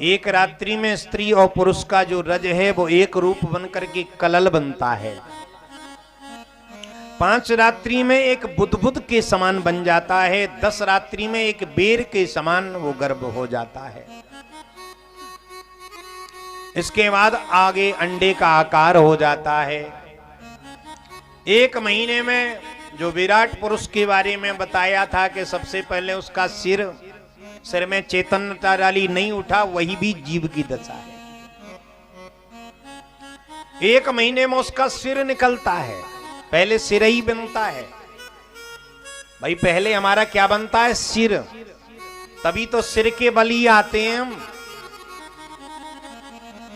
एक रात्रि में स्त्री और पुरुष का जो रज है वो एक रूप बनकर के कलल बनता है। 5 रात्रि में एक बुद्ध के समान बन जाता है। 10 रात्रि में एक बेर के समान वो गर्भ हो जाता है। इसके बाद आगे अंडे का आकार हो जाता है। 1 महीने में जो विराट पुरुष के बारे में बताया था कि सबसे पहले उसका सिर में चैतन्यता डाली नहीं उठा, वही भी जीव की दशा है। 1 महीने में उसका सिर निकलता है। पहले सिर ही बनता है भाई। पहले हमारा क्या बनता है? सिर। तभी तो सिर के बल ही आते हैं हम,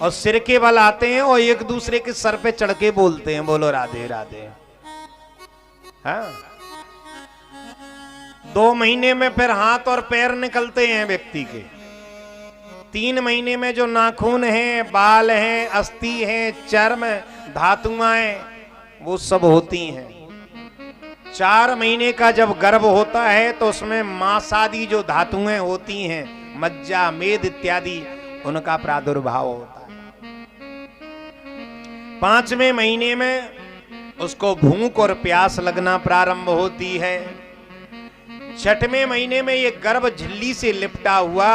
और सिर के बल आते हैं और एक दूसरे के सर पे चढ़ के बोलते हैं बोलो राधे राधे। हाँ, 2 महीने में फिर हाथ और पैर निकलते हैं व्यक्ति के। 3 महीने में जो नाखून हैं, बाल हैं, अस्थि हैं, चर्म, धातुएं, वो सब होती हैं। 4 महीने का जब गर्भ होता है तो उसमें मांस आदि जो धातुएं होती हैं, मज्जा, मेद इत्यादि, उनका प्रादुर्भाव होता है। 5वें महीने में उसको भूख और प्यास लगना प्रारंभ होती है। 6वें महीने में ये गर्भ झिल्ली से लिपटा हुआ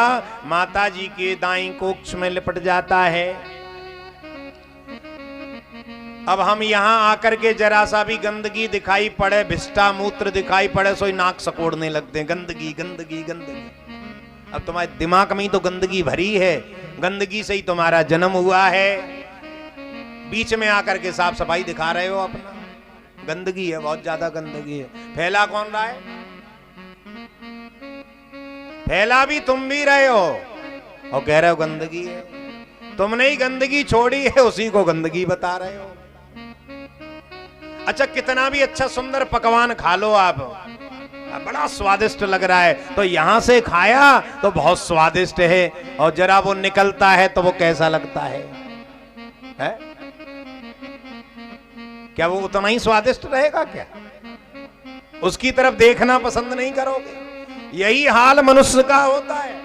माता जी के दाईं कोक्ष में लिपट जाता है। अब हम यहां आकर के जरा सा भी गंदगी दिखाई पड़े, भिष्टा मूत्र दिखाई पड़े, सोई नाक सकोड़ने लगते हैं, गंदगी गंदगी गंदगी। अब तुम्हारे दिमाग में ही तो गंदगी भरी है, गंदगी से ही तुम्हारा जन्म हुआ है। बीच में आकर के साफ सफाई दिखा रहे हो अपना। गंदगी है, बहुत ज्यादा गंदगी है। फैला कौन रहा है? फैला भी तुम भी रहे हो और कह रहे हो गंदगी है। तुमने ही गंदगी छोड़ी है, उसी को गंदगी बता रहे हो। अच्छा, कितना भी अच्छा सुंदर पकवान खा लो आप, बड़ा स्वादिष्ट लग रहा है, तो यहां से खाया तो बहुत स्वादिष्ट है, और जरा वो निकलता है तो वो कैसा लगता है? क्या वो उतना ही स्वादिष्ट रहेगा क्या? उसकी तरफ देखना पसंद नहीं करोगे? यही हाल मनुष्य का होता है।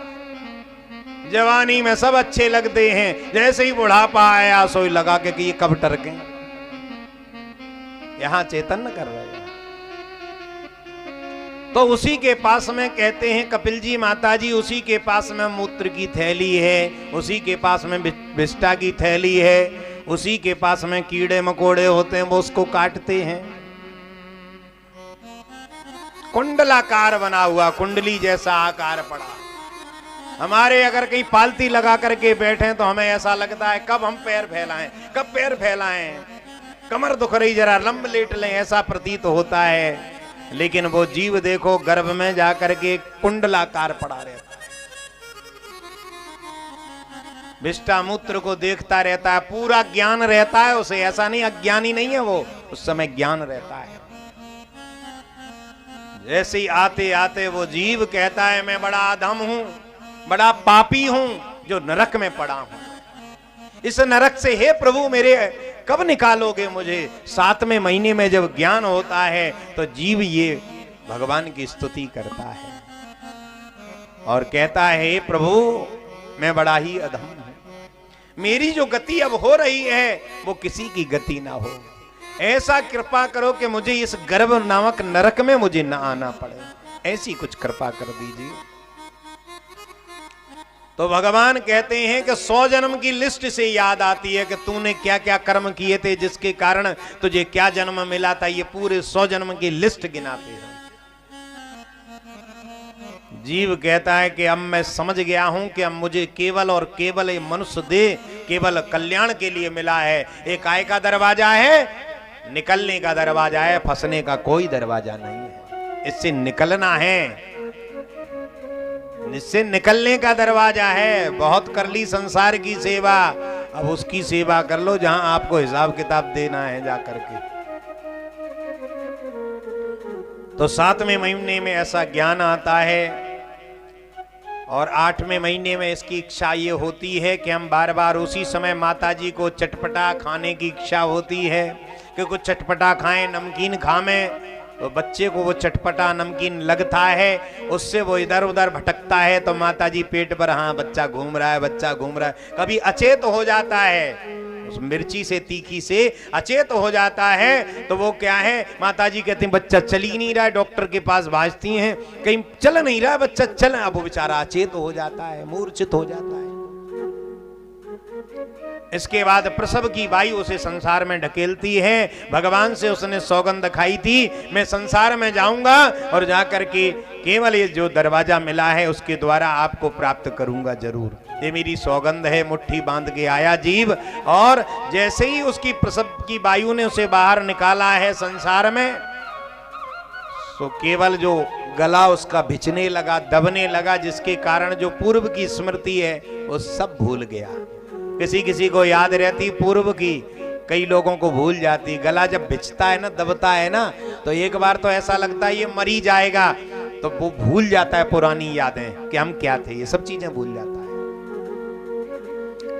जवानी में सब अच्छे लगते हैं, जैसे ही बुढ़ापा आया सोई लगा के कि ये कब टरके। यहां चैतन्य कर रहे हैं। तो उसी के पास में कहते हैं कपिल जी माता जी, उसी के पास में मूत्र की थैली है, उसी के पास में विष्ठा की थैली है, उसी के पास में कीड़े मकोड़े होते हैं, वो उसको काटते हैं। कुंडलाकार बना हुआ, कुंडली जैसा आकार पड़ा। हमारे अगर कहीं पालती लगा करके बैठे तो हमें ऐसा लगता है कब हम पैर फैलाएं, कब पैर फैलाएं, कमर दुख रही, जरा लंब लेट लें, ऐसा प्रतीत होता है। लेकिन वो जीव देखो गर्भ में जाकर के कुंडलाकार पड़ा रहता है, विष्ठा मूत्र को देखता रहता है, पूरा ज्ञान रहता है उसे। ऐसा नहीं अज्ञानी नहीं है वो, उस समय ज्ञान रहता है। जैसे ही आते आते वो जीव कहता है मैं बड़ा अधम हूं, बड़ा पापी हूं, जो नरक में पड़ा हूं। इस नरक से हे प्रभु मेरे कब निकालोगे मुझे? 7वें महीने में जब ज्ञान होता है तो जीव ये भगवान की स्तुति करता है और कहता है हे प्रभु मैं बड़ा ही अधम हूं, मेरी जो गति अब हो रही है वो किसी की गति ना हो। ऐसा कृपा करो कि मुझे इस गर्भ नामक नरक में मुझे ना आना पड़े, ऐसी कुछ कृपा कर दीजिए। तो भगवान कहते हैं कि 100 जन्म की लिस्ट से याद आती है कि तूने क्या क्या कर्म किए थे जिसके कारण तुझे क्या जन्म मिला था। ये पूरे 100 जन्म की लिस्ट गिनाते हैं। जीव कहता है कि अब मैं समझ गया हूं कि अब मुझे केवल और केवल ये मनुष्य देह केवल कल्याण के लिए मिला है। एक आय का दरवाजा है, निकलने का दरवाजा है, फंसने का कोई दरवाजा नहीं है। इससे निकलना है, इससे निकलने का दरवाजा है। बहुत कर ली संसार की सेवा, अब उसकी सेवा कर लो जहां आपको हिसाब किताब देना है जाकर के। तो 7वें महीने में ऐसा ज्ञान आता है और 8वें महीने में इसकी इच्छा ये होती है कि हम बार बार उसी समय माता जी को चटपटा खाने की इच्छा होती है कि कुछ चटपटा खाएं, नमकीन खाएं। तो बच्चे को वो चटपटा नमकीन लगता है, उससे वो इधर उधर भटकता है, तो माताजी पेट पर, हाँ बच्चा घूम रहा है, बच्चा घूम रहा है, कभी अचेत हो जाता है, उस मिर्ची से तीखी से अचेत हो जाता है, तो वो क्या है, माताजी कहती हैं बच्चा चल ही नहीं रहा है, डॉक्टर के पास भाजती हैं, कहीं चल नहीं रहा है बच्चा, चल, अब वो बेचारा अचेत हो जाता है, मूर्छित हो जाता है। इसके बाद प्रसव की वायु उसे संसार में ढकेलती है। भगवान से उसने सौगंध खाई थी, मैं संसार में जाऊंगा और जाकर के केवल ये जो दरवाजा मिला है उसके द्वारा आपको प्राप्त करूंगा जरूर, ये मेरी सौगंध है। मुट्ठी बांध के आया जीव, और जैसे ही उसकी प्रसव की वायु ने उसे बाहर निकाला है संसार में, तो केवल जो गला उसका भिचने लगा, दबने लगा, जिसके कारण जो पूर्व की स्मृति है वो सब भूल गया। किसी किसी को याद रहती पूर्व की, कई लोगों को भूल जाती। गला जब भिचता है ना, दबता है ना, तो एक बार तो ऐसा लगता है ये मर ही जाएगा, तो वो भूल जाता है पुरानी यादें कि हम क्या थे, ये सब चीजें भूल जाता है।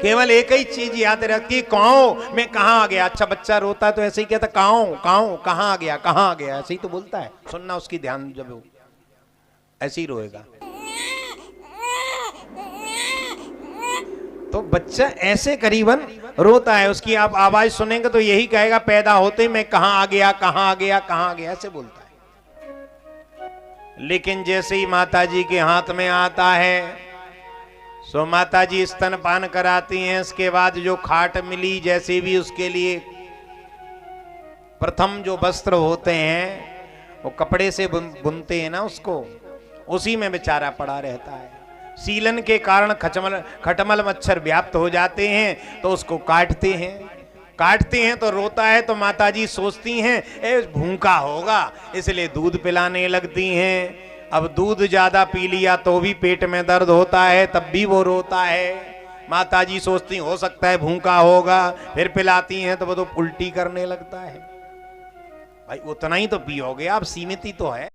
केवल एक ही चीज याद रहती है, कहाँ मैं कहाँ आ गया। अच्छा बच्चा रोता है तो ऐसे ही कहता कहाँ आ गया, कहाँ आ गया, ऐसे ही तो बोलता है। सुनना उसकी ध्यान, जब वो ऐसे ही रोएगा तो बच्चा ऐसे करीबन रोता है, उसकी आप आवाज सुनेंगे तो यही कहेगा पैदा होते ही मैं कहां आ गया, कहां आ गया, कहां आ गया, ऐसे बोलता है। लेकिन जैसे ही माताजी के हाथ में आता है, सो माताजी स्तनपान कराती हैं। इसके बाद जो खाट मिली, जैसे भी उसके लिए प्रथम जो वस्त्र होते हैं वो कपड़े से बुनते हैं ना, उसको उसी में बेचारा पड़ा रहता है। सीलन के कारण खटमल मच्छर व्याप्त हो जाते हैं, तो उसको काटते हैं तो रोता है, तो माताजी सोचती हैं ए भूखा होगा, इसलिए दूध पिलाने लगती हैं। अब दूध ज्यादा पी लिया तो भी पेट में दर्द होता है, तब भी वो रोता है। माताजी सोचती हो सकता है भूखा होगा, फिर पिलाती हैं तो वो तो उल्टी करने लगता है। भाई उतना ही तो पियोगे आप, सीमित ही तो है।